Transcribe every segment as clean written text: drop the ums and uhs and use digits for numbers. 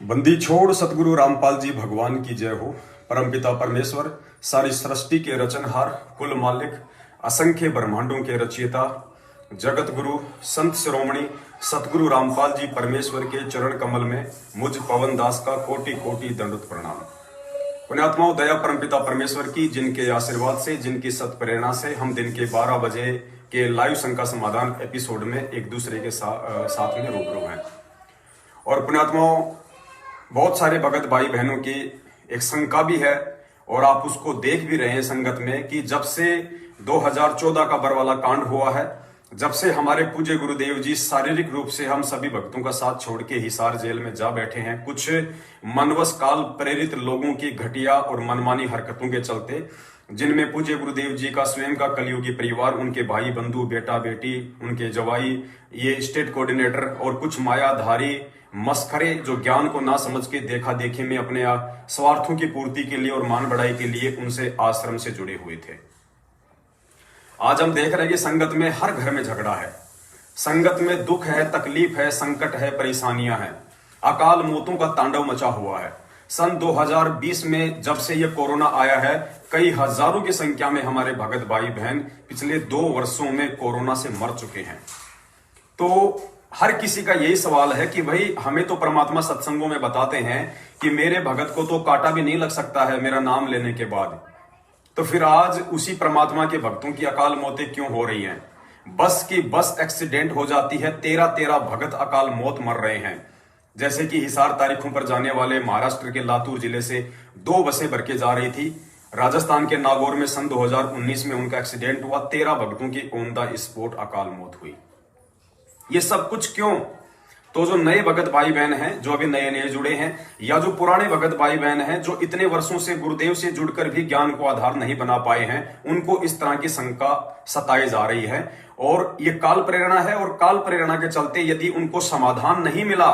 बंदी छोड़ सतगुरु रामपाल जी भगवान की जय हो। परमपिता परमेश्वर सारी सृष्टि के रचनहार, कुल मालिक, असंख्य ब्रह्मांडों के रचयिता, जगत गुरु संत शिरोमणि सतगुरु रामपाल जी परमेश्वर के चरण कमल में मुझ पवन दास का कोटि कोटि दंडवत प्रणाम। पुण्यात्माओं, दया परमपिता परमेश्वर की, जिनके आशीर्वाद से, जिनकी सत प्रेरणा से हम दिन के 12 बजे के लाइव शंका समाधान एपिसोड में एक दूसरे के साथ में रूबरू हैं। और पुण्यात्माओं, बहुत सारे भगत भाई बहनों की एक शंका भी है और आप उसको देख भी रहे हैं संगत में कि जब से 2014 का बरवाला कांड हुआ है, जब से हमारे पूज्य गुरुदेव जी शारीरिक रूप से हम सभी भक्तों का साथ छोड़ के हिसार जेल में जा बैठे हैं, कुछ मनवश काल प्रेरित लोगों की घटिया और मनमानी हरकतों के चलते, जिनमें पूज्य गुरुदेव जी का स्वयं का कलयुगी परिवार, उनके भाई बंधु, बेटा बेटी, उनके जवाई, ये स्टेट कोऑर्डिनेटर और कुछ मायाधारी मस्खरे जो ज्ञान को ना समझ के देखा देखी में अपने स्वार्थों की पूर्ति के लिए और मान बढ़ाई के लिए उनसे आश्रम से जुड़े हुए थे। आज हम देख रहे हैं कि संगत में हर घर में झगड़ा है, संगत में दुख है, तकलीफ है, संकट है, परेशानियां हैं, अकाल मौतों का तांडव मचा हुआ है। सन 2020 में जब से ये कोरोना आया है, कई हजारों की संख्या में हमारे भगत भाई बहन पिछले 2 वर्षों में कोरोना से मर चुके हैं। तो हर किसी का यही सवाल है कि भाई हमें तो परमात्मा सत्संगों में बताते हैं कि मेरे भगत को तो कांटा भी नहीं लग सकता है मेरा नाम लेने के बाद, तो फिर आज उसी परमात्मा के भक्तों की अकाल मौतें क्यों हो रही हैं? बस की बस एक्सीडेंट हो जाती है, 13 भगत अकाल मौत मर रहे हैं। जैसे कि हिसार तारीखों पर जाने वाले महाराष्ट्र के लातूर जिले से 2 बसें भर के जा रही थी, राजस्थान के नागौर में सन 2019 में उनका एक्सीडेंट हुआ, 13 भक्तों की ऑन द स्पॉट अकाल मौत हुई। ये सब कुछ क्यों? तो जो नए भगत भाई बहन हैं, जो अभी नए नए जुड़े हैं, या जो पुराने भगत भाई बहन हैं जो इतने वर्षों से गुरुदेव से जुड़कर भी ज्ञान को आधार नहीं बना पाए हैं, उनको इस तरह की शंका सताई जा रही है। और ये काल प्रेरणा है, और काल प्रेरणा के चलते यदि उनको समाधान नहीं मिला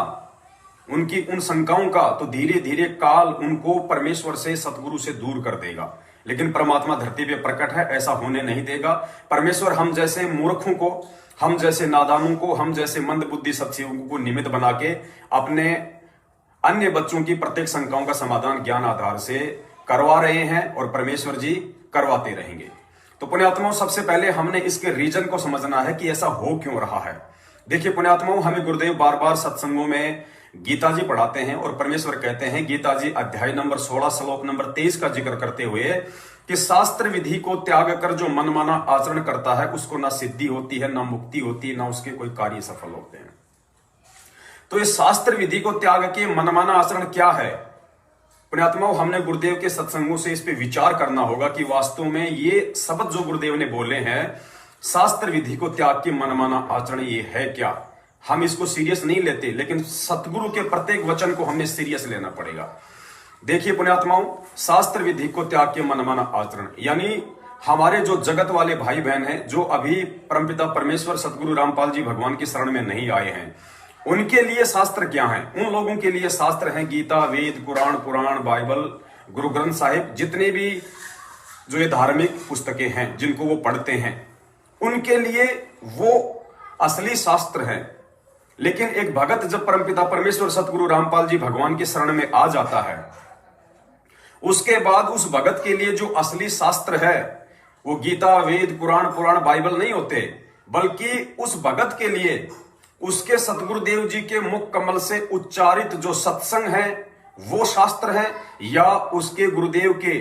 उनकी उन शंकाओं का, तो धीरे धीरे काल उनको परमेश्वर से, सतगुरु से दूर कर देगा। लेकिन परमात्मा धरती पे प्रकट है, ऐसा होने नहीं देगा। परमेश्वर हम जैसे मूर्खों को, हम जैसे नादानों को, हम जैसे मंद बुद्धि सत्सेवकों को निमित्त बना के अपने अन्य बच्चों की प्रत्येक शंकाओं का समाधान ज्ञान आधार से करवा रहे हैं, और परमेश्वर जी करवाते रहेंगे। तो पुण्यात्माओं, सबसे पहले हमने इसके रीजन को समझना है कि ऐसा हो क्यों रहा है। देखिए पुण्यात्माओं, हमें गुरुदेव बार बार सत्संगों में गीता जी पढ़ाते हैं, और परमेश्वर कहते हैं, गीता जी अध्याय नंबर 16 श्लोक नंबर 23 का जिक्र करते हुए, कि शास्त्र विधि को त्याग कर जो मनमाना आचरण करता है उसको ना सिद्धि होती है, ना मुक्ति होती है, ना उसके कोई कार्य सफल होते हैं। तो इस शास्त्र विधि को त्याग के मनमाना आचरण क्या है? पुण्यात्माओं, हमने गुरुदेव के सत्संगों से इस पे विचार करना होगा कि वास्तव में ये शब्द जो गुरुदेव ने बोले हैं, शास्त्र विधि को त्याग के मनमाना आचरण, ये है क्या? हम इसको सीरियस नहीं लेते, लेकिन सतगुरु के प्रत्येक वचन को हमें सीरियस लेना पड़ेगा। देखिए पुण्यात्माओं, शास्त्र विधि को त्याग के मनमाना आचरण, यानी हमारे जो जगत वाले भाई बहन हैं, जो अभी परमपिता परमेश्वर सतगुरु रामपाल जी भगवान की शरण में नहीं आए हैं, उनके लिए शास्त्र क्या है? उन लोगों के लिए शास्त्र हैं गीता, वेद, कुरान, पुराण, बाइबल, गुरु ग्रंथ साहिब, जितने भी जो ये धार्मिक पुस्तकें हैं जिनको वो पढ़ते हैं, उनके लिए वो असली शास्त्र है। लेकिन एक भगत जब परमपिता परमेश्वर सतगुरु रामपाल जी भगवान की शरण में आ जाता है, उसके बाद उस भगत के लिए जो असली शास्त्र है वो गीता, वेद, कुरान, पुराण, बाइबल नहीं होते, बल्कि उस भगत के लिए उसके सतगुरुदेव जी के मुख कमल से उच्चारित जो सत्संग है वो शास्त्र है, या उसके गुरुदेव के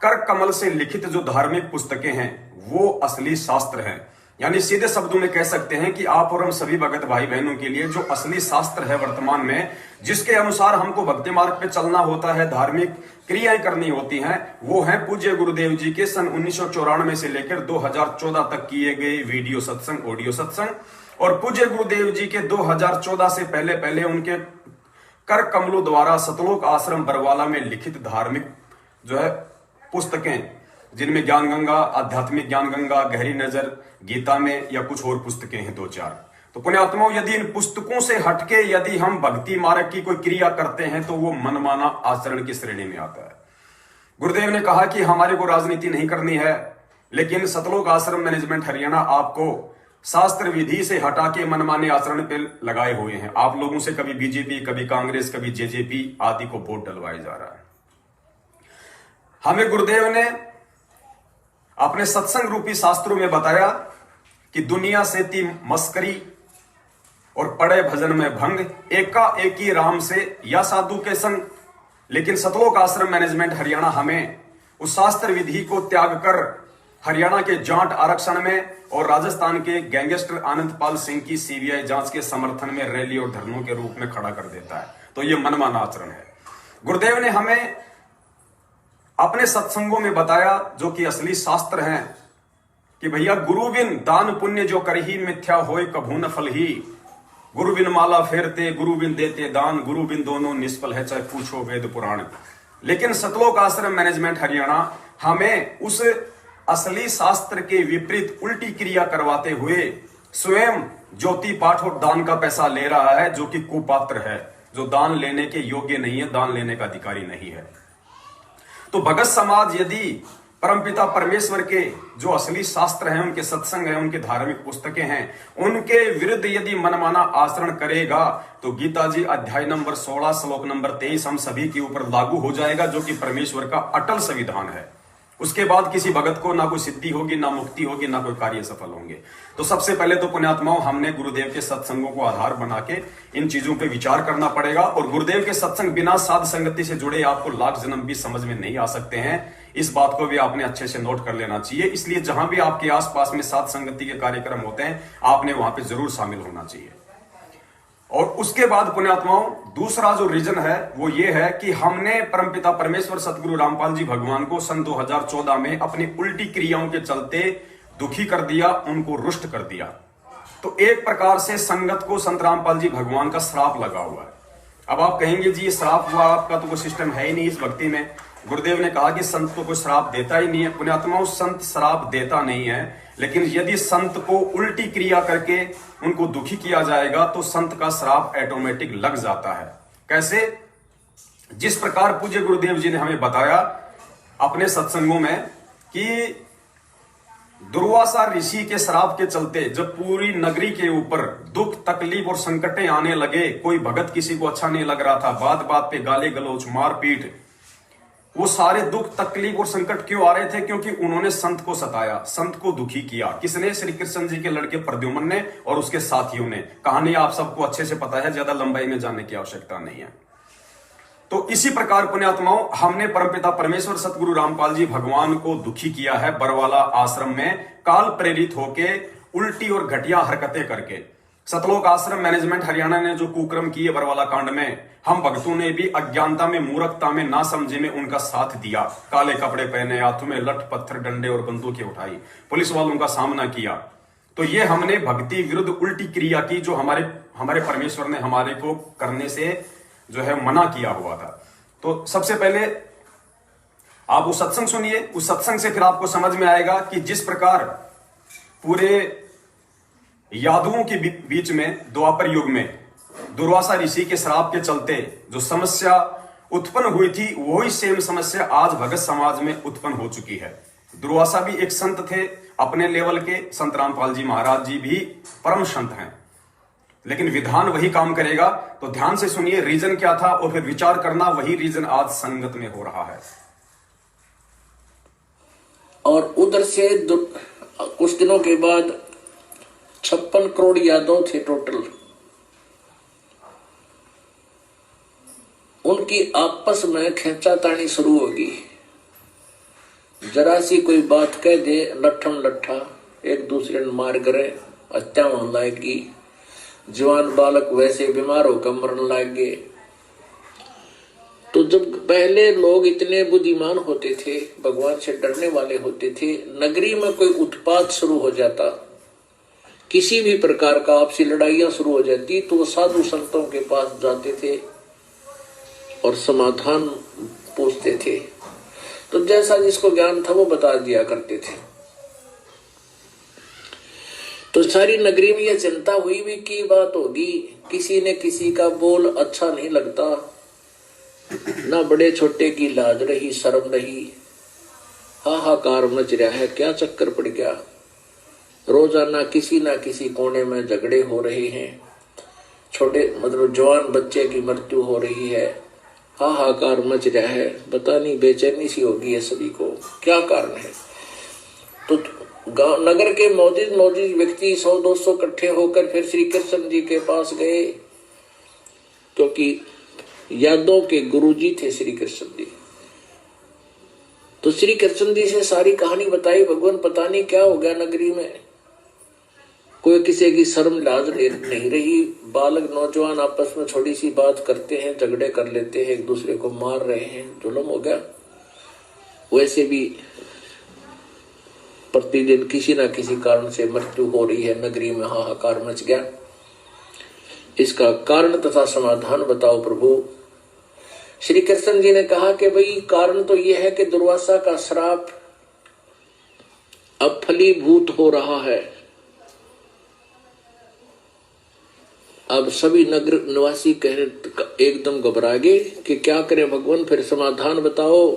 कर कमल से लिखित जो धार्मिक पुस्तकें हैं वो असली शास्त्र हैं। यानी सीधे शब्दों में कह सकते हैं कि आप और हम सभी भगत भाई बहनों के लिए जो असली शास्त्र है वर्तमान में, जिसके अनुसार हमको भक्ति मार्ग पे चलना होता है, धार्मिक क्रियाएं करनी होती हैं, वो है पूज्य गुरुदेव जी के सन 1994 से लेकर 2014 तक किए गए वीडियो सत्संग, ऑडियो सत्संग, और पूज्य गुरुदेव जी के 2014 से पहले पहले उनके कर कमलों द्वारा सतलोक आश्रम बरवाला में लिखित धार्मिक जो है पुस्तकें, जिनमें ज्ञान गंगा, आध्यात्मिक ज्ञान गंगा, गहरी नजर, गीता में, या कुछ और पुस्तकें हैं 2-4। तो पुण्यात्माओं, यदि इन पुस्तकों से हटके यदि हम भक्ति मार्ग की कोई क्रिया करते हैं तो वो मनमाना आचरण की श्रेणी में आता है। गुरुदेव ने कहा कि हमारे को राजनीति नहीं करनी है, लेकिन सतलोक आश्रम मैनेजमेंट हरियाणा आपको शास्त्र विधि से हटा के मनमाने आचरण पे लगाए हुए हैं। आप लोगों से कभी बीजेपी, कभी कांग्रेस, कभी जेजेपी आदि को वोट डलवाया जा रहा है। हमें गुरुदेव ने अपने सत्संग रूपी शास्त्रों में बताया कि दुनिया से ती मस्करी और पड़े भजन में भंग, एकाएकी राम से या साधु के संग। लेकिन सतलोक आश्रम मैनेजमेंट हरियाणा हमें उस शास्त्र विधि को त्याग कर हरियाणा के जाट आरक्षण में और राजस्थान के गैंगस्टर आनंदपाल सिंह की सीबीआई जांच के समर्थन में रैली और धरनों के रूप में खड़ा कर देता है। तो यह मनमाना आचरण है। गुरुदेव ने हमें अपने सत्संगों में बताया, जो कि असली शास्त्र हैं, कि भैया गुरु बिन दान पुण्य जो करही, मिथ्या होय कभू न फल ही। गुरु बिन माला फेरते, गुरु बिन देते दान, गुरु बिन दोनों निष्फल है, चाहे पूछो वेद पुराण। लेकिन सतलोक आश्रम मैनेजमेंट हरियाणा हमें उस असली शास्त्र के विपरीत उल्टी क्रिया करवाते हुए स्वयं ज्योति पाठ और दान का पैसा ले रहा है, जो कि कुपात्र है, जो दान लेने के योग्य नहीं है, दान लेने का अधिकारी नहीं है। तो भगत समाज यदि परमपिता परमेश्वर के जो असली शास्त्र हैं, उनके सत्संग हैं, उनके धार्मिक पुस्तकें हैं, उनके विरुद्ध यदि मनमाना आचरण करेगा तो गीता जी अध्याय नंबर 16 श्लोक नंबर 23 हम सभी के ऊपर लागू हो जाएगा, जो कि परमेश्वर का अटल संविधान है। उसके बाद किसी भगत को ना कोई सिद्धि होगी, ना मुक्ति होगी, ना कोई कार्य सफल होंगे। तो सबसे पहले तो पुण्यात्माओं, हमने गुरुदेव के सत्संगों को आधार बना के इन चीजों पे विचार करना पड़ेगा। और गुरुदेव के सत्संग बिना साध संगति से जुड़े आपको लाख जन्म भी समझ में नहीं आ सकते हैं। इस बात को भी आपने अच्छे से नोट कर लेना चाहिए। इसलिए जहां भी आपके आसपास में साध संगति के कार्यक्रम होते हैं, आपने वहां पे जरूर शामिल होना चाहिए। और उसके बाद पुण्यात्माओं, दूसरा जो रीजन है वो ये है कि हमने परमपिता परमेश्वर सतगुरु रामपाल जी भगवान को सन 2014 में अपनी उल्टी क्रियाओं के चलते दुखी कर दिया, उनको रुष्ट कर दिया। तो एक प्रकार से संगत को संत रामपाल जी भगवान का श्राप लगा हुआ है। अब आप कहेंगे जी, ये श्राप हुआ, आपका तो कोई सिस्टम है ही नहीं इस भक्ति में। गुरुदेव ने कहा कि संत को कोई श्राप देता ही नहीं है। पुण्यात्माओं, संत श्राप देता नहीं है, लेकिन यदि संत को उल्टी क्रिया करके उनको दुखी किया जाएगा तो संत का श्राप ऑटोमेटिक लग जाता है। कैसे? जिस प्रकार पूज्य गुरुदेव जी ने हमें बताया अपने सत्संगों में कि दुर्वासा ऋषि के श्राप के चलते जब पूरी नगरी के ऊपर दुख, तकलीफ और संकटें आने लगे, कोई भगत किसी को अच्छा नहीं लग रहा था, बात बात पे गाली गलौज, मारपीट, वो सारे दुख, तकलीफ और संकट क्यों आ रहे थे? क्योंकि उन्होंने संत को सताया, संत को दुखी किया। किसने? श्री कृष्ण जी के लड़के प्रद्युम्न ने और उसके साथियों ने। कहानी आप सबको अच्छे से पता है, ज्यादा लंबाई में जाने की आवश्यकता नहीं है। तो इसी प्रकार पुण्यात्माओं, हमने परमपिता परमेश्वर सतगुरु रामपाल जी भगवान को दुखी किया है बरवाला आश्रम में, काल प्रेरित होके उल्टी और घटिया हरकतें करके। सतलोक आश्रम मैनेजमेंट हरियाणा ने जो कुक्रम किए बरवाला कांड में, हम भक्तों ने भी अज्ञानता में, मूर्खता में, ना समझे में उनका साथ दिया। काले कपड़े पहने, हाथों में लठ, पत्थर, डंडे और बंदूकें उठाई, पुलिस वालों का सामना किया। तो ये हमने भक्ति विरुद्ध उल्टी क्रिया की, जो हमारे परमेश्वर ने हमारे को करने से जो है मना किया हुआ था। तो सबसे पहले आप वो सत्संग सुनिए, उस सत्संग से फिर आपको समझ में आएगा कि जिस प्रकार पूरे यादवों के बीच में द्वापर युग में दुर्वासा ऋषि के श्राप के चलते जो समस्या उत्पन्न हुई थी, वही सेम समस्या आज भगत समाज में उत्पन्न हो चुकी है। दुर्वासा भी एक संत थे अपने लेवल के, संत रामपाल जी महाराज जी भी परम संत हैं, लेकिन विधान वही काम करेगा। तो ध्यान से सुनिए रीजन क्या था और फिर विचार करना, वही रीजन आज संगत में हो रहा है। और उधर से कुछ दिनों के बाद 56 करोड़ यादव थे टोटल, उनकी आपस में खींचातानी शुरू होगी। जरा सी कोई बात कह दे, लट्ठम लट्ठा एक दूसरे ने मार करे, हत्या होने लगेगी। जवान बालक वैसे बीमार होकर मरने लगे। तो जब पहले लोग इतने बुद्धिमान होते थे, भगवान से डरने वाले होते थे, नगरी में कोई उत्पात शुरू हो जाता, किसी भी प्रकार का आपसी लड़ाइयां शुरू हो जाती, तो वो साधु संतों के पास जाते थे और समाधान पूछते थे। तो जैसा जिसको ज्ञान था वो बता दिया करते थे। तो सारी नगरी में यह चिंता हुई भी की बात होगी, किसी ने किसी का बोल अच्छा नहीं लगता, ना बड़े छोटे की लाज रही, शर्म रही, हाहाकार मच रहा है, क्या चक्कर पड़ गया। रोजाना किसी ना किसी कोने में झगड़े हो रहे हैं, छोटे मतलब जवान बच्चे की मृत्यु हो रही है, हाहाकार मच रहा है। पता नहीं बेचैनी सी होगी है सभी को, क्या कारण है। तो गांव नगर के मौजूद व्यक्ति 100-200 इकट्ठे होकर फिर श्री कृष्ण जी के पास गए, क्योंकि यादों के गुरुजी थे श्री कृष्ण जी। तो श्री कृष्ण जी से सारी कहानी बताई, भगवान पता नहीं क्या हो गया नगरी में, कोई किसी की शर्म लाज नहीं रही। बालक नौजवान आपस में छोटी सी बात करते हैं, झगड़े कर लेते हैं, एक दूसरे को मार रहे हैं, जुल्म हो गया। वैसे भी प्रतिदिन किसी ना किसी कारण से मृत्यु हो रही है, नगरी में हाहाकार मच गया। इसका कारण तथा समाधान बताओ प्रभु। श्री कृष्ण जी ने कहा कि भाई कारण तो यह है कि दुर्वासा का श्राप अब फलीभूत हो रहा है। अब सभी नगर निवासी एकदम घबरा गए कि क्या करें भगवान, फिर समाधान बताओ।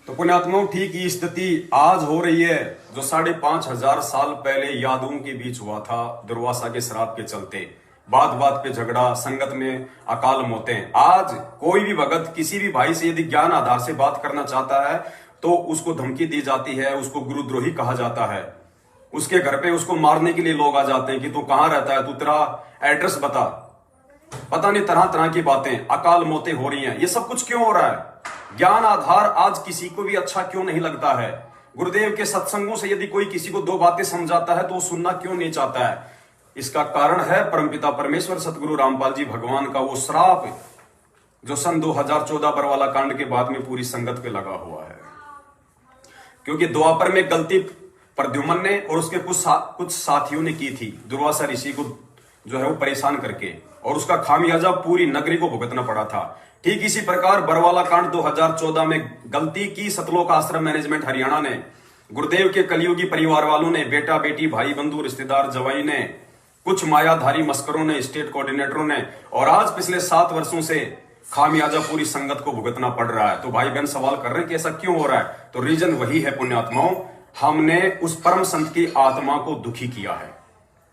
तो पुण्यात्माओं, ठीक ही स्थिति आज हो रही है जो 5,500 साल पहले यादवों के बीच हुआ था दुर्वासा के श्राप के चलते। बात बात पे झगड़ा, संगत में अकाल मौतें। आज कोई भी भगत किसी भी भाई से यदि ज्ञान आधार से बात करना चाहता है तो उसको धमकी दी जाती है, उसको गुरुद्रोही कहा जाता है। उसके घर पे उसको मारने के लिए लोग आ जाते हैं कि तू कहां रहता है, तू तेरा एड्रेस बता। पता नहीं तरह तरह की बातें, अकाल मौतें हो रही हैं। ये सब कुछ क्यों हो रहा है? ज्ञान आधार आज किसी को भी अच्छा क्यों नहीं लगता है? गुरुदेव के सत्संगों से यदि कोई किसी को 2 बातें समझाता है तो वो सुनना क्यों नहीं चाहता है? इसका कारण है परमपिता परमेश्वर सतगुरु रामपाल जी भगवान का वो श्राप जो सन 2014 बरवाला कांड के बाद में पूरी संगत पे लगा हुआ है। क्योंकि द्वापर में गलती प्रद्युम्न ने और उसके कुछ साथियों ने की थी, दुर्वासा ऋषि को जो है वो परेशान करके, और उसका खामियाजा पूरी नगरी को भुगतना पड़ा था। ठीक इसी प्रकार बरवाला कांड 2014 में गलती की सतलोक आश्रम मैनेजमेंट हरियाणा ने, गुरुदेव के कलियुगी परिवार वालों ने, बेटा बेटी भाई बंधु रिश्तेदार जवाई ने, कुछ मायाधारी मस्करों ने, स्टेट कोऑर्डिनेटरों ने, और आज पिछले 7 वर्षों से खामियाजा पूरी संगत को भुगतना पड़ रहा है। तो भाई बहन सवाल कर रहे हैं कि ऐसा क्यों हो रहा है? तो रीजन वही है पुण्यात्माओं, हमने उस परम संत की आत्मा को दुखी किया है।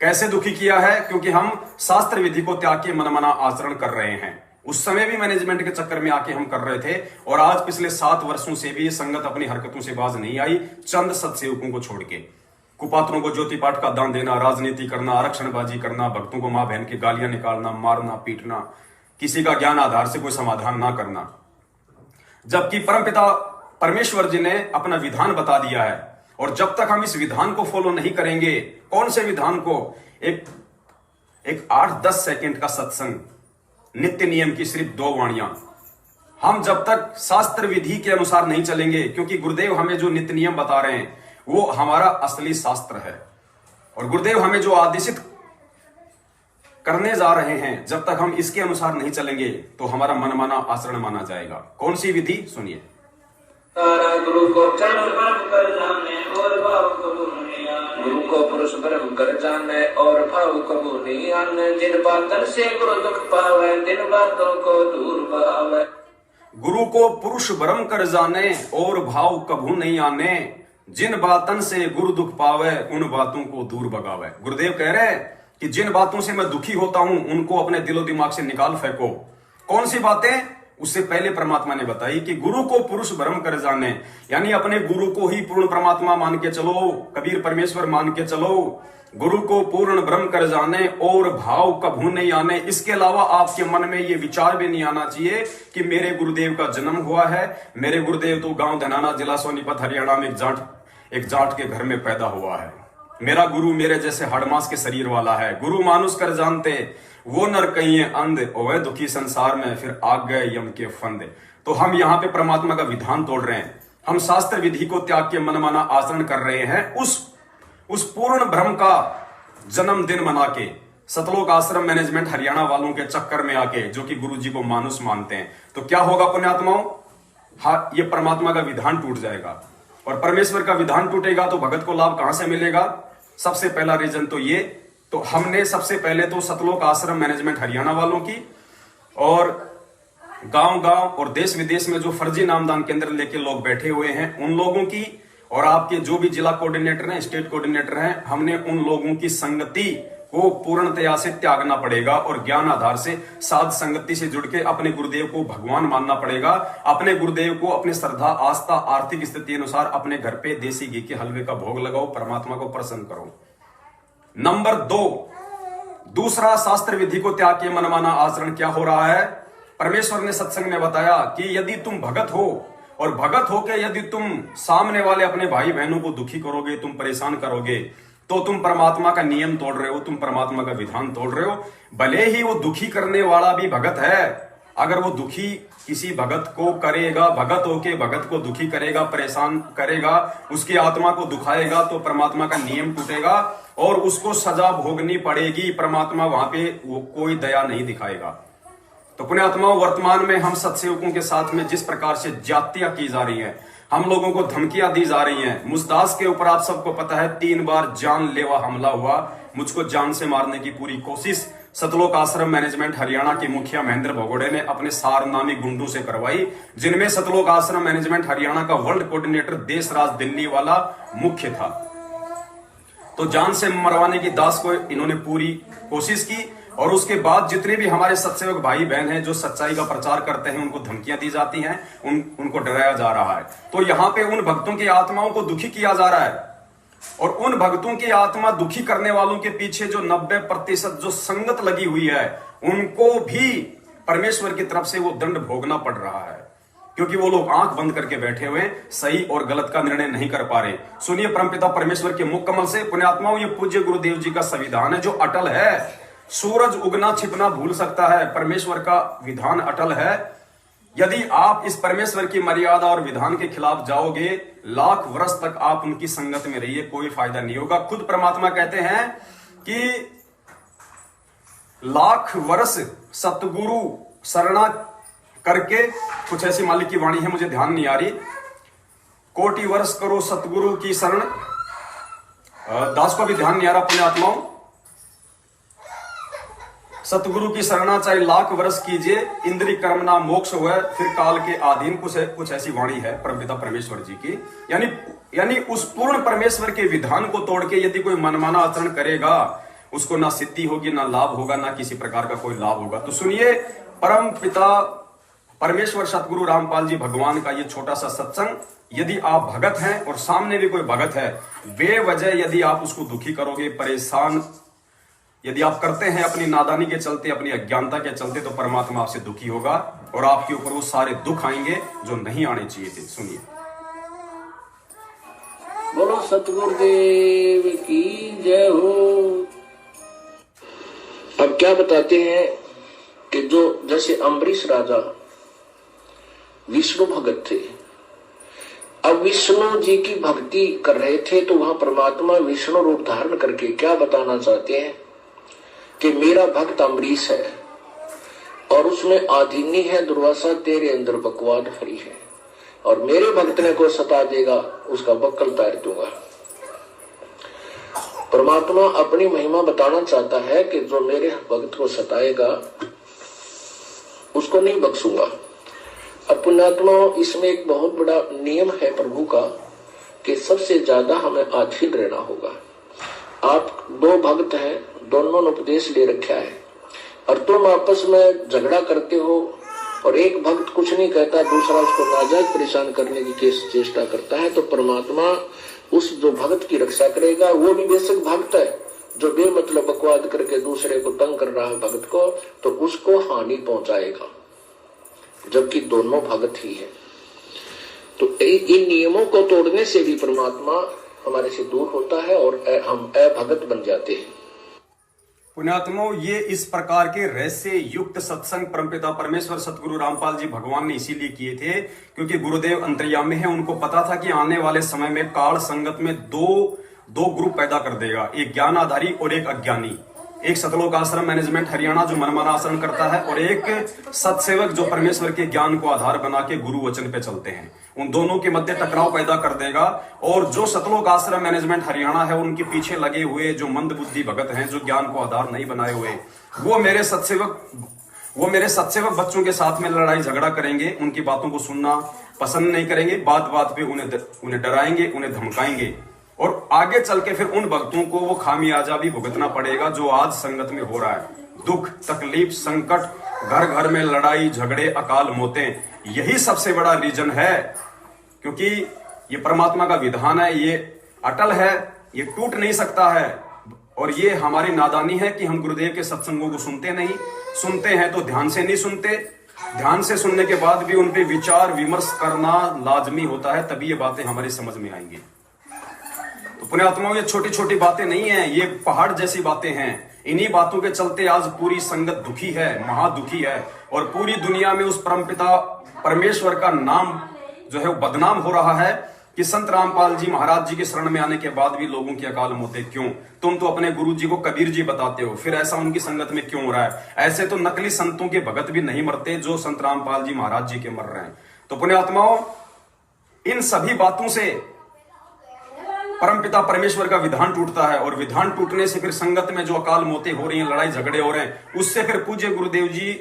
कैसे दुखी किया है? क्योंकि हम शास्त्र विधि को त्याग के मनमाना आचरण कर रहे हैं। उस समय भी मैनेजमेंट के चक्कर में आके हम कर रहे थे, और आज पिछले 7 वर्षों से भी संगत अपनी हरकतों से बाज नहीं आई, चंद सत्सेवकों को छोड़ के। कुपात्रों को ज्योति पाठ का दान देना, राजनीति करना, आरक्षणबाजी करना, भक्तों को मां बहन की गालियां निकालना, मारना पीटना, किसी का ज्ञान आधार से कोई समाधान ना करना। जबकि परमपिता परमेश्वर जी ने अपना विधान बता दिया है, और जब तक हम इस विधान को फॉलो नहीं करेंगे, कौन से विधान को? एक 8-10 सेकंड का सत्संग, नित्य नियम की सिर्फ 2 वाणियां। हम जब तक शास्त्र विधि के अनुसार नहीं चलेंगे, क्योंकि गुरुदेव हमें जो नित्य नियम बता रहे हैं वो हमारा असली शास्त्र है, और गुरुदेव हमें जो आदेशित करने जा रहे हैं, जब तक हम इसके अनुसार नहीं चलेंगे तो हमारा मनमाना आचरण माना जाएगा। कौन सी विधि? सुनिए। गुरु को कर जाने और भाव कबू नहीं आने, गुरु को पुरुष ब्रह्म कर जाने और भाव कबू नहीं आने, जिन बातों से गुरु दुख पावे, जिन बातों को दूर बहावे। गुरु को पुरुष ब्रह्म कर जाने और भाव कबू नहीं आने, जिन बातन से गुरु दुख पावे, उन बातों को दूर भगावे। गुरुदेव कह रहे हैं कि जिन बातों से मैं दुखी होता हूं उनको अपने दिलो दिमाग से निकाल फेंको। कौन सी बातें? उससे पहले परमात्मा ने बताई कि गुरु को पुरुष ब्रह्म कर जाने, यानी अपने गुरु को ही पूर्ण परमात्मा मान के चलो, कबीर परमेश्वर मान के चलो। गुरु को पूर्ण ब्रह्म कर जाने और भाव कभू नहीं आने। इसके अलावा आपके मन में ये विचार भी नहीं आना चाहिए कि मेरे गुरुदेव का जन्म हुआ है, मेरे गुरुदेव तो गांव धनाना जिला सोनीपत हरियाणा में एक जाट के घर में पैदा हुआ है, मेरा गुरु मेरे जैसे हड़मास के शरीर वाला है। गुरु मानुष कर जानते वो नर कहिए अंध, ओवे दुखी संसार में फिर आग गए यम के फंदे। तो हम यहाँ पे परमात्मा का विधान तोड़ रहे हैं, हम शास्त्र विधि को त्याग के मनमाना आचरण कर रहे हैं। उस पूर्ण ब्रह्म का जन्मदिन मना के सतलोक आश्रम मैनेजमेंट हरियाणा वालों के चक्कर में आके, जो कि गुरु जी को मानुष मानते हैं, तो क्या होगा पुण्यात्माओं? हाँ, ये परमात्मा का विधान टूट जाएगा, और परमेश्वर का विधान टूटेगा तो भगत को लाभ कहां से मिलेगा? सबसे पहला रीजन तो ये, तो हमने सबसे पहले तो सतलोक आश्रम मैनेजमेंट हरियाणा वालों की और गांव-गांव और देश विदेश में जो फर्जी नामदान केंद्र लेके लोग बैठे हुए हैं, उन लोगों की और आपके जो भी जिला कोऑर्डिनेटर हैं, स्टेट कोऑर्डिनेटर हैं, हमने उन लोगों की संगति को पूर्णतया से त्यागना पड़ेगा और ज्ञान आधार से साध संगति से जुड़ के अपने गुरुदेव को भगवान मानना पड़ेगा। अपने गुरुदेव को अपनी श्रद्धा, आस्था, आर्थिक स्थिति अनुसार अपने घर पे देसी घी के हलवे का भोग लगाओ, परमात्मा को प्रसन्न करो। नंबर 2, दूसरा शास्त्र विधि को त्याग के मनमाना आचरण क्या हो रहा है? परमेश्वर ने सत्संग में बताया कि यदि तुम भगत हो और भगत होके यदि तुम सामने वाले अपने भाई बहनों को दुखी करोगे, तुम परेशान करोगे, तो तुम परमात्मा का नियम तोड़ रहे हो, तुम परमात्मा का विधान तोड़ रहे हो। भले ही वो दुखी करने वाला भी भगत है, अगर वो दुखी किसी भगत को करेगा, भगत होके भगत को दुखी करेगा, परेशान करेगा, उसकी आत्मा को दुखाएगा, तो परमात्मा का नियम टूटेगा और उसको सजा भोगनी पड़ेगी। परमात्मा वहां पे वो कोई दया नहीं दिखाएगा। तो पुण्यात्माओं, वर्तमान में हम सत्सेवकों के साथ में जिस प्रकार से जातियां की जा रही हैं, हम लोगों को धमकियां दी जा रही हैं। मुस्तास के ऊपर आप सबको पता है 3 बार जानलेवा हमला हुआ, मुझको जान से मारने की पूरी कोशिश सतलोक आश्रम मैनेजमेंट हरियाणा के मुखिया महेंद्र भगोड़े ने अपने सारनामी गुंडों से करवाई, जिनमें सतलोक आश्रम मैनेजमेंट हरियाणा का वर्ल्ड कोऑर्डिनेटर देशराज दिल्ली वाला मुख्य था। तो जान से मरवाने की दास को इन्होंने पूरी कोशिश की और उसके बाद जितने भी हमारे सत्सेवक भाई बहन हैं जो सच्चाई का प्रचार करते हैं, उनको धमकियां दी जाती हैं, उनको डराया जा रहा है। तो यहां पे उन भक्तों की आत्माओं को दुखी किया जा रहा है और उन भक्तों की आत्मा दुखी करने वालों के पीछे जो 90% जो संगत लगी हुई है, उनको भी परमेश्वर की तरफ से वो दंड भोगना पड़ रहा है, क्योंकि वो लोग आंख बंद करके बैठे हुए सही और गलत का निर्णय नहीं कर पा रहे। सुनिए परमपिता परमेश्वर के मुख कमल से, पुण्यात्माओं, ये पूज्य गुरुदेव जी का संविधान है जो अटल है। सूरज उगना छिपना भूल सकता है, परमेश्वर का विधान अटल है। यदि आप इस परमेश्वर की मर्यादा और विधान के खिलाफ जाओगे, लाख वर्ष तक आप उनकी संगत में रहिए, कोई फायदा नहीं होगा। खुद परमात्मा कहते हैं कि लाख वर्ष सतगुरु शरणा करके, कुछ ऐसी मालिक की वाणी है, मुझे ध्यान नहीं आ रही, कोटि वर्ष करो सतगुरु की शरण, दास को भी ध्यान नहीं आ रहा पुण्यात्माओं, सतगुरु की शरणा चाहे लाख वर्ष कीजिए, इंद्रिय कर्मना मोक्ष हुआ, फिर काल के अधीन, कुछ ऐसी वाणी है परमपिता परमेश्वर जी की। यानी उस पूर्ण परमेश्वर के विधान को तोड़ के यदि कोई मनमाना आचरण करेगा, उसको ना सिद्धि होगी, ना लाभ होगा, ना किसी प्रकार का कोई लाभ होगा। तो सुनिए, परम पिता परमेश्वर सतगुरु रामपाल जी भगवान का ये छोटा सा सत्संग, यदि आप भगत हैं और सामने भी कोई भगत है, बेवजह यदि आप उसको दुखी करोगे, परेशान यदि आप करते हैं अपनी नादानी के चलते, अपनी अज्ञानता के चलते, तो परमात्मा आपसे दुखी होगा और आपके ऊपर वो सारे दुख आएंगे जो नहीं आने चाहिए थे। सुनिए। बोलो सतगुरुदेव की जय हो। अब क्या बताते हैं कि जो जैसे अम्बरीश राजा विष्णु भगत थे, अब विष्णु जी की भक्ति कर रहे थे, तो वहां परमात्मा विष्णु रूप धारण करके क्या बताना चाहते हैं कि मेरा भक्त अम्बरीश है और उसमें आधीनी है दुर्वासा, तेरे अंदर बकवाद हरी है, और मेरे भक्त ने को सता देगा, उसका बक्कल तार दूंगा। परमात्मा अपनी महिमा बताना चाहता है कि जो मेरे भक्त को सताएगा उसको नहीं बख्शूंगा। अब पुण्यात्मा, इसमें एक बहुत बड़ा नियम है प्रभु का कि सबसे ज्यादा हमें अधीन रहना होगा। आप 2 भक्त हैं, दोनों ने उपदेश ले रखा है और तुम आपस में झगड़ा करते हो और एक भक्त कुछ नहीं कहता, दूसरा उसको नाजायज परेशान करने की चेष्टा करता है, तो परमात्मा उस जो भक्त की रक्षा करेगा, वो भी बेशक भक्त है, जो बेमतलब बकवाद करके दूसरे को तंग कर रहा है भक्त को, तो उसको हानि पहुंचाएगा, जबकि दोनों भक्त ही है। तो इन नियमों को तोड़ने से भी परमात्मा हमारे से दूर होता है और हम अभगत बन जाते हैं। पुण्यात्मों, ये इस प्रकार के रहस्य युक्त सत्संग परमपिता परमेश्वर सतगुरु रामपाल जी भगवान ने इसीलिए किए थे क्योंकि गुरुदेव अंतर्यामी है। उनको पता था कि आने वाले समय में काल संगत में दो ग्रुप पैदा कर देगा, एक ज्ञान आधारी और एक अज्ञानी। एक सतलोक आश्रम मैनेजमेंट हरियाणा जो मनमाना आचरण करता है और एक सत्सेवक जो परमेश्वर के ज्ञान को आधार बना के गुरु वचन पे चलते हैं। उन दोनों के मध्य टकराव पैदा कर देगा और जो सतलोक आश्रम मैनेजमेंट हरियाणा है, उनके पीछे लगे हुए जो मंद बुद्धि भगत हैं, जो ज्ञान को आधार नहीं बनाए हुए, वो मेरे सत्सेवक वो मेरे सत्सेवक बच्चों के साथ में लड़ाई झगड़ा करेंगे, उनकी बातों को सुनना पसंद नहीं करेंगे, बात बात पे उन्हें डराएंगे, उन्हें धमकाएंगे, और आगे चल के फिर उन भक्तों को वो खामियाजा भी भुगतना पड़ेगा जो आज संगत में हो रहा है। दुख, तकलीफ, संकट, घर घर में लड़ाई झगड़े, अकाल मौतें, यही सबसे बड़ा रीजन है, क्योंकि ये परमात्मा का विधान है, ये अटल है, ये टूट नहीं सकता है। और ये हमारी नादानी है कि हम गुरुदेव के सत्संगों को सुनते नहीं, सुनते हैं तो ध्यान से नहीं सुनते, ध्यान से सुनने के बाद भी उन पे विचार विमर्श करना लाजमी होता है, तभी ये बातें हमारी समझ में आएंगी। तो पुण्यात्माओं, ये छोटी छोटी बातें नहीं है, ये पहाड़ जैसी बातें हैं। इन्हीं बातों के चलते आज पूरी संगत दुखी है, महादुखी है, और पूरी दुनिया में उस परमपिता परमेश्वर का नाम जो है वो बदनाम हो रहा है कि संत रामपाल जी महाराज जी के शरण में आने के बाद भी लोगों की अकाल मौतें क्यों? तुम तो अपने गुरु जी को कबीर जी बताते हो, फिर ऐसा उनकी संगत में क्यों हो रहा है? ऐसे तो नकली संतों के भगत भी नहीं मरते जो संत रामपाल जी महाराज जी के मर रहे हैं। तो पुण्यात्माओं, इन सभी बातों से परमपिता परमेश्वर का विधान टूटता है, और विधान टूटने से फिर संगत में जो अकाल मौतें हो रही हैं, लड़ाई झगड़े हो रहे हैं, उससे फिर पूज्य गुरुदेव जी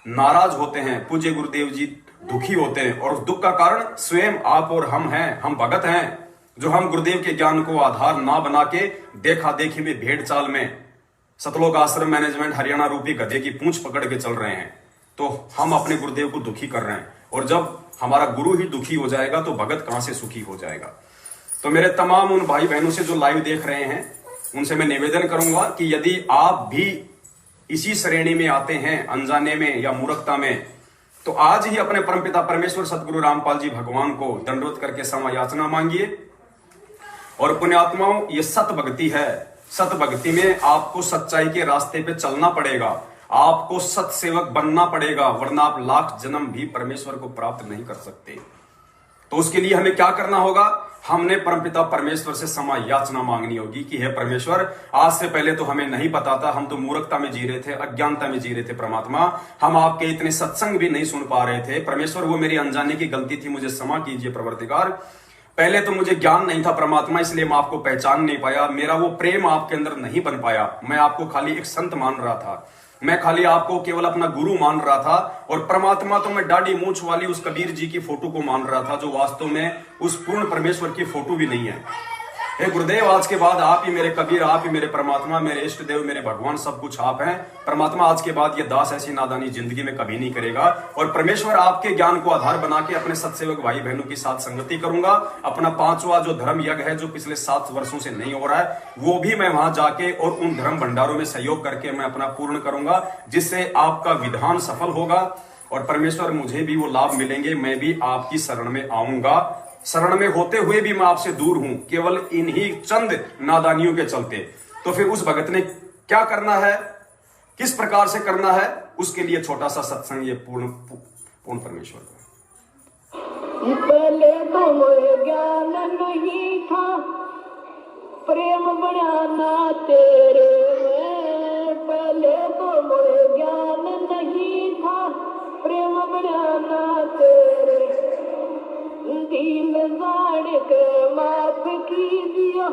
नाराज होते हैं, पूज्य गुरुदेव जी दुखी होते हैं। और उस दुख का कारण स्वयं आप और हम हैं, हम भगत हैं, जो हम गुरुदेव के ज्ञान को आधार ना बना के देखा देखी में भेड़ चाल में सतलोक आश्रम मैनेजमेंट हरियाणा रूपी गधे की पूंछ पकड़ के चल रहे हैं, तो हम अपने गुरुदेव को दुखी कर रहे हैं। और जब हमारा गुरु ही दुखी हो जाएगा तो भगत कहां से सुखी हो जाएगा? तो मेरे तमाम उन भाई बहनों से जो लाइव देख रहे हैं, उनसे मैं निवेदन करूंगा कि यदि आप भी इसी श्रेणी में आते हैं, अनजाने में या मूर्खता में, तो आज ही अपने परमपिता परमेश्वर सतगुरु रामपाल जी भगवान को दंडवत करके क्षमा याचना मांगिए। और पुण्यात्माओं, ये सत भक्ति है। सत भक्ति में आपको सच्चाई के रास्ते पे चलना पड़ेगा, आपको सत्सेवक बनना पड़ेगा, वरना आप लाख जन्म भी परमेश्वर को प्राप्त नहीं कर सकते। तो उसके लिए हमें क्या करना होगा? हमने परमपिता परमेश्वर से क्षमा याचना मांगनी होगी कि हे परमेश्वर, आज से पहले तो हमें नहीं पता था, हम तो मूर्खता में जी रहे थे, अज्ञानता में जी रहे थे। परमात्मा, हम आपके इतने सत्संग भी नहीं सुन पा रहे थे। परमेश्वर, वो मेरी अनजाने की गलती थी, मुझे क्षमा कीजिए प्रवर्तिकार। पहले तो मुझे ज्ञान नहीं था परमात्मा, इसलिए मैं आपको पहचान नहीं पाया, मेरा वो प्रेम आपके अंदर नहीं बन पाया। मैं आपको खाली एक संत मान रहा था, मैं खाली आपको केवल अपना गुरु मान रहा था, और परमात्मा तो मैं दाढ़ी मूंछ वाली उस कबीर जी की फोटो को मान रहा था, जो वास्तव में उस पूर्ण परमेश्वर की फोटो भी नहीं है। हे गुरुदेव, आज के बाद आप ही मेरे कबीर, आप ही मेरे परमात्मा, मेरे इष्ट देव, मेरे भगवान, सब कुछ आप हैं। परमात्मा, आज के बाद ये दास ऐसी नादानी जिंदगी में कभी नहीं करेगा, और परमेश्वर आपके ज्ञान को आधार बना के अपने सत्सेवक भाई बहनों के साथ संगति करूंगा। अपना 5वां जो धर्म यज्ञ है, जो पिछले 7 वर्षों से नहीं हो रहा है, वो भी मैं वहां जाके और उन धर्म भंडारों में सहयोग करके मैं अपना पूर्ण करूंगा, जिससे आपका विधान सफल होगा और परमेश्वर मुझे भी वो लाभ मिलेंगे। मैं भी आपकी शरण में आऊंगा, शरण में होते हुए भी मैं आपसे दूर हूं, केवल इन्हीं चंद नादानियों के चलते। तो फिर उस भगत ने क्या करना है, किस प्रकार से करना है, उसके लिए छोटा सा सत्संग ये पूर्ण परमेश्वर का। पहले तो मोहे ज्ञान नहीं था, प्रेम बढ़ाना तेरे में। पहले तो मोहे ज्ञान नहीं था, प्रेम बढ़ाना तेरे। दीन जान के माफ कीजिए,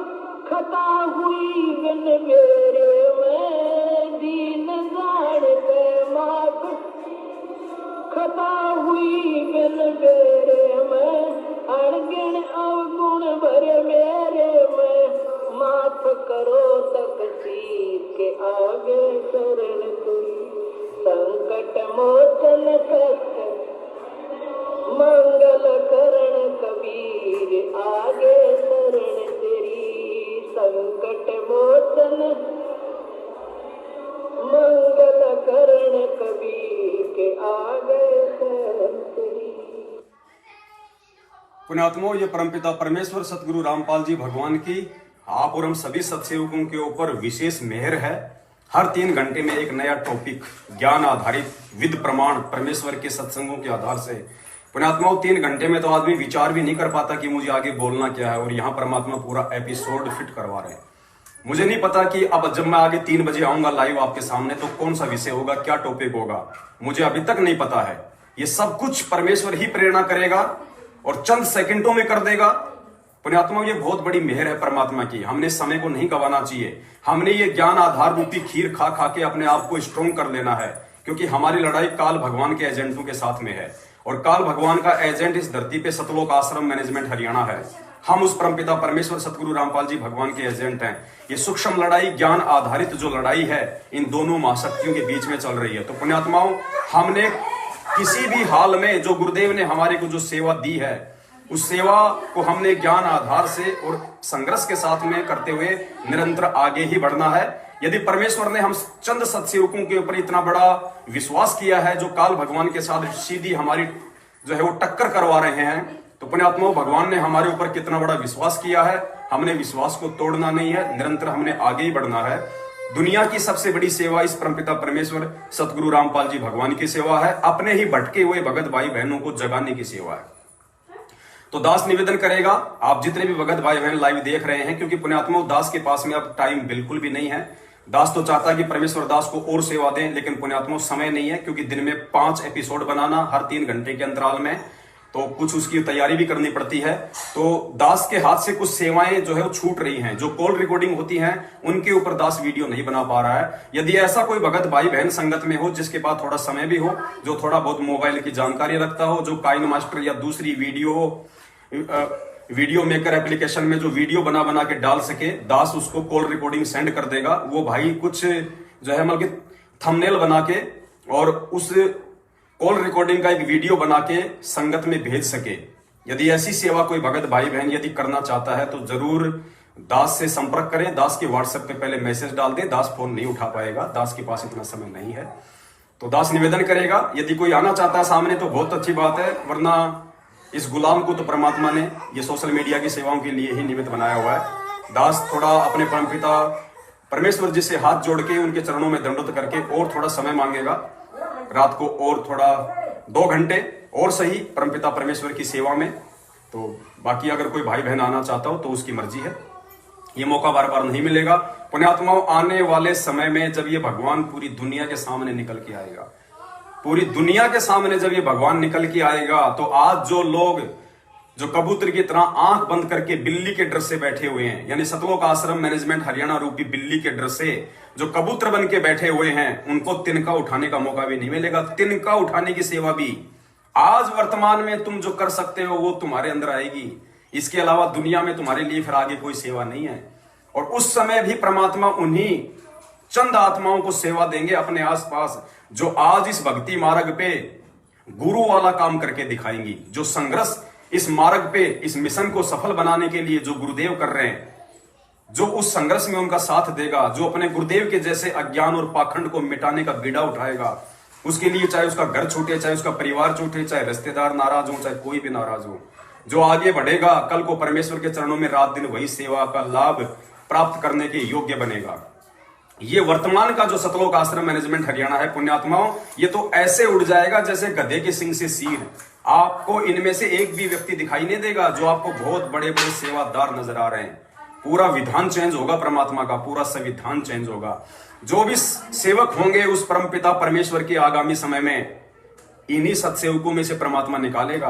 खता हुई बिन मेरे में। दीन जान के माफ खता हुई बिन मेरे में। अणगिण अवगुण भरे मेरे में। माफ करो तकसीर के आगे शरण तुई। संकट मोचन कष्ट मंगल करण कबीर आगे शरण तेरी। संकट मोचन मंगल करण कबीर के आगे शरण तेरी। पुण्यात्मों, ये परमपिता परमेश्वर सतगुरु रामपाल जी भगवान की आप और हम सभी सत्सेवकों के ऊपर विशेष मेहर है। हर 3 घंटे में एक नया टॉपिक, ज्ञान आधारित विद प्रमाण परमेश्वर के सत्संगों के आधार से। पुण्यात्माओं, 3 घंटे में तो आदमी विचार भी नहीं कर पाता कि मुझे आगे बोलना क्या है, और यहाँ परमात्मा पूरा एपिसोड फिट करवा रहे हैं। मुझे नहीं पता कि अब जब मैं आगे 3 बजे आऊंगा लाइव आपके सामने, तो कौन सा विषय होगा, क्या टॉपिक होगा, मुझे अभी तक नहीं पता है। ये सब कुछ परमेश्वर ही प्रेरणा करेगा और चंद सेकंडों में कर देगा। पुण्यात्मा, ये बहुत बड़ी मेहर है परमात्मा की। हमने समय को नहीं गंवाना चाहिए। हमने ये ज्ञान आधार रूपी खीर खा खा के अपने आप को स्ट्रोंग कर लेना है, क्योंकि हमारी लड़ाई काल भगवान के एजेंटों के साथ में है और काल भगवान का एजेंट इस धरती पे सतलोक आश्रम मैनेजमेंट हरियाणा है। हम उस परमपिता परमेश्वर सतगुरु रामपाल जी भगवान के एजेंट हैं। ये सूक्ष्म लड़ाई, ज्ञान आधारित जो लड़ाई है, इन दोनों महाशक्तियों के बीच में चल रही है। तो पुण्यात्माओं, हमने किसी भी हाल में जो गुरुदेव ने हमारे को जो सेवा दी है, उस सेवा को हमने ज्ञान आधार से और संघर्ष के साथ में करते हुए निरंतर आगे ही बढ़ना है। यदि परमेश्वर ने हम चंद सत्सेवकों के ऊपर इतना बड़ा विश्वास किया है, जो काल भगवान के साथ सीधी हमारी जो है वो टक्कर करवा रहे हैं, तो पुण्यात्माओं, भगवान ने हमारे ऊपर कितना बड़ा विश्वास किया है। हमने विश्वास को तोड़ना नहीं है, निरंतर हमने आगे ही बढ़ना है। दुनिया की सबसे बड़ी सेवा इस परमपिता परमेश्वर सतगुरु रामपाल जी भगवान की सेवा है। अपने ही भटके हुए भगत भाई बहनों को जगाने की सेवा है। तो दास निवेदन करेगा, आप जितने भी भगत भाई बहन लाइव देख रहे हैं, क्योंकि पुण्यात्माओं दास के पास में अब टाइम बिल्कुल भी नहीं है। दास तो चाहता है कि परमेश्वर दास को और सेवा दें, लेकिन पुण्यात्माओं समय नहीं है, क्योंकि दिन में 5 एपिसोड बनाना हर 3 घंटे के अंतराल में, तो कुछ उसकी तैयारी भी करनी पड़ती है। तो दास के हाथ से कुछ सेवाएं जो है वो छूट रही हैं। जो कॉल रिकॉर्डिंग होती हैं उनके ऊपर दास वीडियो नहीं बना पा रहा है। यदि ऐसा कोई भगत भाई बहन संगत में हो जिसके पास थोड़ा समय भी हो, जो थोड़ा बहुत मोबाइल की जानकारी रखता हो, जो काइन मास्टर या दूसरी वीडियो मेकर एप्लीकेशन में जो वीडियो बना बना के डाल सके, दास उसको कॉल रिकॉर्डिंग सेंड कर देगा। वो भाई कुछ जो है मतलब थंबनेल बना के और उस कॉल रिकॉर्डिंग का एक वीडियो बना के संगत में भेज सके। यदि ऐसी सेवा कोई भगत भाई बहन यदि करना चाहता है तो जरूर दास से संपर्क करें। दास के व्हाट्सएप पे पहले मैसेज डाल दें। दास फोन नहीं उठा पाएगा, दास के पास इतना समय नहीं है। तो दास निवेदन करेगा, यदि कोई आना चाहता है सामने तो बहुत अच्छी बात है, वरना इस गुलाम को तो परमात्मा ने ये सोशल मीडिया की सेवाओं के लिए ही निमित्त बनाया हुआ है। दास थोड़ा अपने परमपिता परमेश्वर जी से हाथ जोड़ के उनके चरणों में दंडवत करके और थोड़ा समय मांगेगा, रात को और थोड़ा 2 घंटे और सही परमपिता परमेश्वर की सेवा में। तो बाकी अगर कोई भाई बहन आना चाहता हो तो उसकी मर्जी है, ये मौका बार बार नहीं मिलेगा। पुण्यात्माओं, आने वाले समय में जब ये भगवान पूरी दुनिया के सामने निकल के आएगा, पूरी दुनिया के सामने जब ये भगवान निकल के आएगा, तो आज जो लोग जो कबूतर की तरह आंख बंद करके बिल्ली के डर से बैठे हुए हैं, यानी सतलोक आश्रम मैनेजमेंट हरियाणा रूपी बिल्ली के डर से जो कबूतर बन के बैठे हुए हैं, उनको तिनका उठाने का मौका भी नहीं मिलेगा। तिनका उठाने की सेवा भी आज वर्तमान में तुम जो कर सकते हो वो तुम्हारे अंदर आएगी। इसके अलावा दुनिया में तुम्हारे लिए फिर आगे कोई सेवा नहीं है। और उस समय भी परमात्मा उन्हीं चंद आत्माओं को सेवा देंगे अपने आसपास, जो आज इस भक्ति मार्ग पे गुरु वाला काम करके दिखाएंगी। जो संघर्ष इस मार्ग पे, इस मिशन को सफल बनाने के लिए जो गुरुदेव कर रहे हैं, जो उस संघर्ष में उनका साथ देगा, जो अपने गुरुदेव के जैसे अज्ञान और पाखंड को मिटाने का बीड़ा उठाएगा, उसके लिए चाहे उसका घर छूटे, चाहे उसका परिवार छूटे, चाहे रिश्तेदार नाराज हो, चाहे कोई भी नाराज हो, जो आगे बढ़ेगा कल को परमेश्वर के चरणों में रात दिन वही सेवा का लाभ प्राप्त करने के योग्य बनेगा। ये वर्तमान का जो सतलोक आश्रम मैनेजमेंट हरियाणा है पुण्यात्माओं, ये तो ऐसे उड़ जाएगा जैसे गधे के सिंग से सीर। आपको इनमें से एक भी व्यक्ति दिखाई नहीं देगा जो आपको बहुत बड़े बड़े सेवादार नजर आ रहे हैं। पूरा विधान चेंज होगा, परमात्मा का पूरा संविधान चेंज होगा। जो भी सेवक होंगे उस परमपिता परमेश्वर के आगामी समय में, इन्हीं सत्सेवकों में से परमात्मा निकालेगा।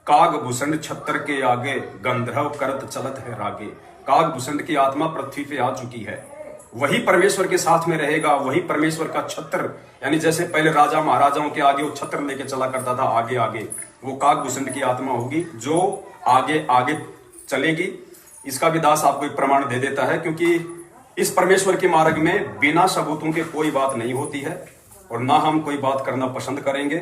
काग भूषण छत्र के आगे, गंधर्व करत चलत है रागे। काग भूषण की आत्मा पृथ्वी पे आ चुकी है, वही परमेश्वर के साथ में रहेगा, वही परमेश्वर का छत्र, यानी जैसे पहले राजा महाराजाओं के आगे वो छत्र लेके चला करता था आगे आगे, वो काकभूषण की आत्मा होगी जो आगे आगे चलेगी। इसका भी दास आपको एक प्रमाण दे देता है, क्योंकि इस परमेश्वर के मार्ग में बिना सबूतों के कोई बात नहीं होती है और ना हम कोई बात करना पसंद करेंगे।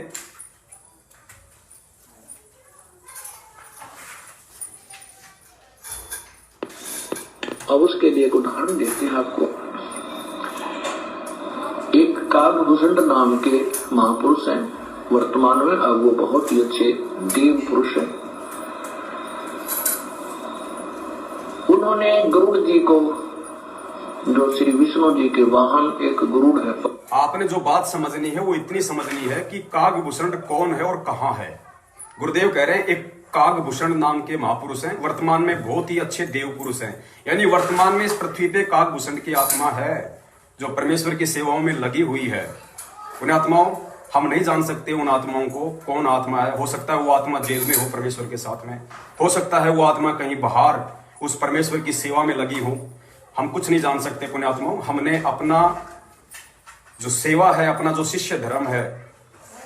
अब उसके लिए एक उदाहरण देते हैं आपको। एक काकभूषण नाम के महापुरुष हैं, वर्तमान में अब वो बहुत ही अच्छे देव पुरुष हैं। उन्होंने गरुड़ जी को, जो श्री विष्णु जी के वाहन एक गरुड़ है। आपने जो बात समझनी है वो इतनी समझनी है कि काकभूषण कौन है और कहां है। गुरुदेव कह रहे हैं एक काकभूषण नाम के महापुरुष हैं, वर्तमान में बहुत ही अच्छे देव पुरुष हैं। यानी वर्तमान में इस पृथ्वी पे काकभूषण की आत्मा है जो परमेश्वर की सेवाओं में लगी हुई है। उन आत्माओं, हम नहीं जान सकते उन आत्माओं को कौन आत्मा है। हो सकता है वो आत्मा जेल में हो परमेश्वर के साथ में, हो सकता है वो आत्मा कहीं बाहर उस परमेश्वर की सेवा में लगी हो। हम कुछ नहीं जान सकते पुण्यात्माओं। हमने अपना जो सेवा है, अपना जो शिष्य धर्म है,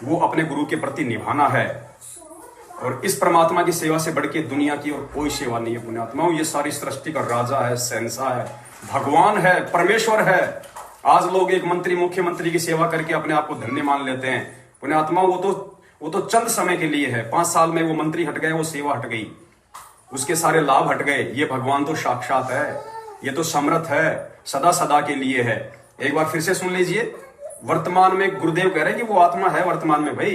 वो अपने गुरु के प्रति निभाना है। और इस परमात्मा की सेवा से बढ़ के दुनिया की और कोई सेवा नहीं है पुण्यात्माओं। ये सारी सृष्टि का राजा है, शहंशाह है, भगवान है, परमेश्वर है। आज लोग एक मंत्री, मुख्यमंत्री की सेवा करके अपने आप को धन्य मान लेते हैं पुण्यात्माओं। वो तो चंद समय के लिए है। 5 साल में वो मंत्री हट गए, वो सेवा हट गई, उसके सारे लाभ हट गए। ये भगवान तो साक्षात है, ये तो समर्थ है, सदा सदा के लिए है। एक बार फिर से सुन लीजिए। वर्तमान में गुरुदेव कह रहे हैं कि वो आत्मा है वर्तमान में। भाई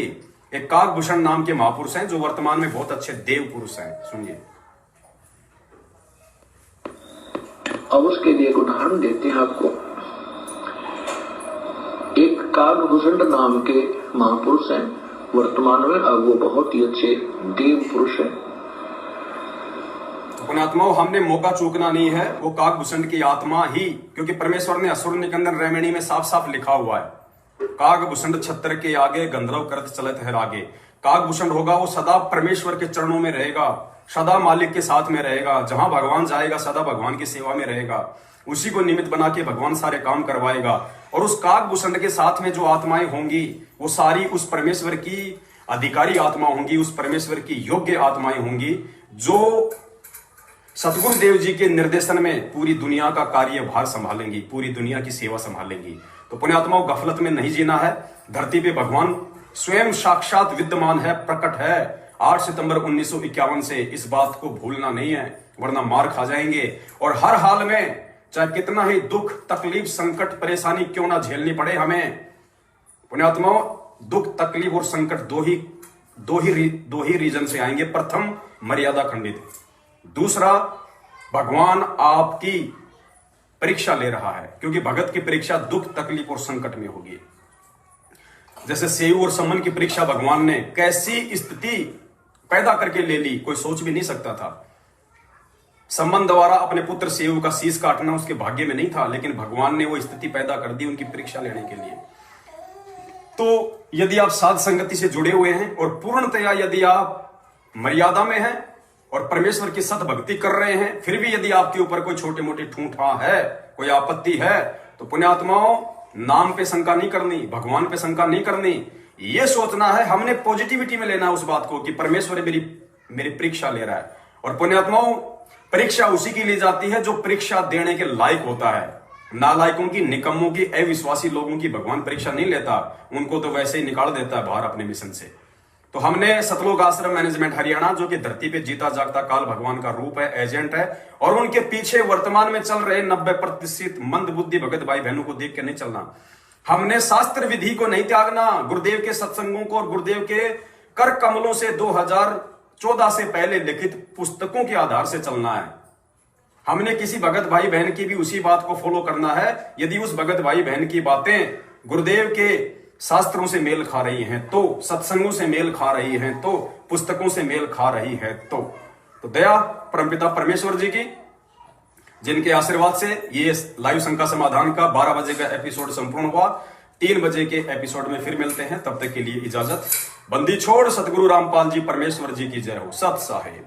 एक काकभूषण नाम के महापुरुष हैं जो वर्तमान में बहुत अच्छे देव पुरुष हैं। सुनिए। अब उसके लिए एक उदाहरण देते हैं आपको। एक काकभूषण नाम के महापुरुष हैं वर्तमान में, अब वो बहुत ही अच्छे देव पुरुष हैं। पुण्यात्माओं, हमने मौका चूकना नहीं है। वो काकभूषण की आत्मा ही, क्योंकि परमेश्वर ने असुर निकंदन रैमिणी में साफ साफ लिखा हुआ है, काकभूषण छत्र के आगे गंधर्व करत चलत है आगे। काकभूषण होगा वो सदा परमेश्वर के चरणों में रहेगा, सदा मालिक के साथ में रहेगा। जहां भगवान जाएगा सदा भगवान की सेवा में रहेगा, उसी को निमित्त बना के भगवान सारे काम करवाएगा। और उस काकभूषण के साथ में जो आत्माएं होंगी वो सारी उस परमेश्वर की अधिकारी आत्मा होंगी, उस परमेश्वर की योग्य आत्माएं होंगी, जो सतगुरु देव जी के निर्देशन में पूरी दुनिया का कार्यभार संभालेंगी, पूरी दुनिया की सेवा संभालेंगी। तो पुण्यात्माओं, गफलत में नहीं जीना है। धरती पे भगवान स्वयं साक्षात विद्यमान है, प्रकट है। 8 सितंबर 1951 से इस बात को भूलना नहीं है, वरना मार खा जाएंगे। और हर हाल में चाहे कितना ही दुख, तकलीफ, संकट, परेशानी क्यों ना झेलनी पड़े हमें पुण्यात्माओं, दुख, तकलीफ और संकट दो ही रीजन से आएंगे। प्रथम, मर्यादा खंडित। दूसरा, भगवान आपकी परीक्षा ले रहा है, क्योंकि भगत की परीक्षा दुख, तकलीफ और संकट में होगी। जैसे सेव और समन की परीक्षा भगवान ने कैसी स्थिति पैदा करके ले ली, कोई सोच भी नहीं सकता था। समन द्वारा अपने पुत्र सेव का शीश काटना उसके भाग्य में नहीं था, लेकिन भगवान ने वो स्थिति पैदा कर दी उनकी परीक्षा लेने के लिए। तो यदि आप साध संगति से जुड़े हुए हैं और पूर्णतया यदि आप मर्यादा में हैं और परमेश्वर की सत भक्ति कर रहे हैं, फिर भी यदि आपके ऊपर कोई छोटे मोटे ठूठा है, कोई आपत्ति है, तो पुण्यात्माओं, नाम पे शंका नहीं करनी, भगवान पे शंका नहीं करनी। ये सोचना है, हमने पॉजिटिविटी में लेना है उस बात को कि परमेश्वर मेरी परीक्षा ले रहा है। और पुण्यात्माओं, परीक्षा उसी की ली जाती है जो परीक्षा देने के लायक होता है। नालायकों की, निकम्मों की, अविश्वासी लोगों की भगवान परीक्षा नहीं लेता, उनको तो वैसे ही निकाल देता है बाहर अपने मिशन से। तो हमने सतलोक आश्रम मैनेजमेंट हरियाणा, जो कि धरती पे जीता जागता काल भगवान का रूप है, एजेंट है, और उनके पीछे वर्तमान में चल रहे 90% मंद बुद्धि भगत भाई बहनों को देख के नहीं चलना। हमने शास्त्र विधि को नहीं त्यागना, गुरुदेव के सत्संगों को और गुरुदेव के कर कमलों से 2014 से पहले लिखित पुस्तकों के आधार से चलना है। हमने किसी भगत भाई बहन की भी उसी बात को फॉलो करना है, यदि उस भगत भाई बहन की बातें गुरुदेव के शास्त्रों से मेल खा रही हैं, तो सत्संगों से मेल खा रही हैं, तो पुस्तकों से मेल खा रही है, तो दया परमपिता परमेश्वर जी की, जिनके आशीर्वाद से ये लाइव शंका समाधान का 12 बजे का एपिसोड संपूर्ण हुआ। 3 बजे के एपिसोड में फिर मिलते हैं, तब तक के लिए इजाजत। बंदी छोड़ सतगुरु रामपाल जी परमेश्वर जी की जय हो। सत साहेब।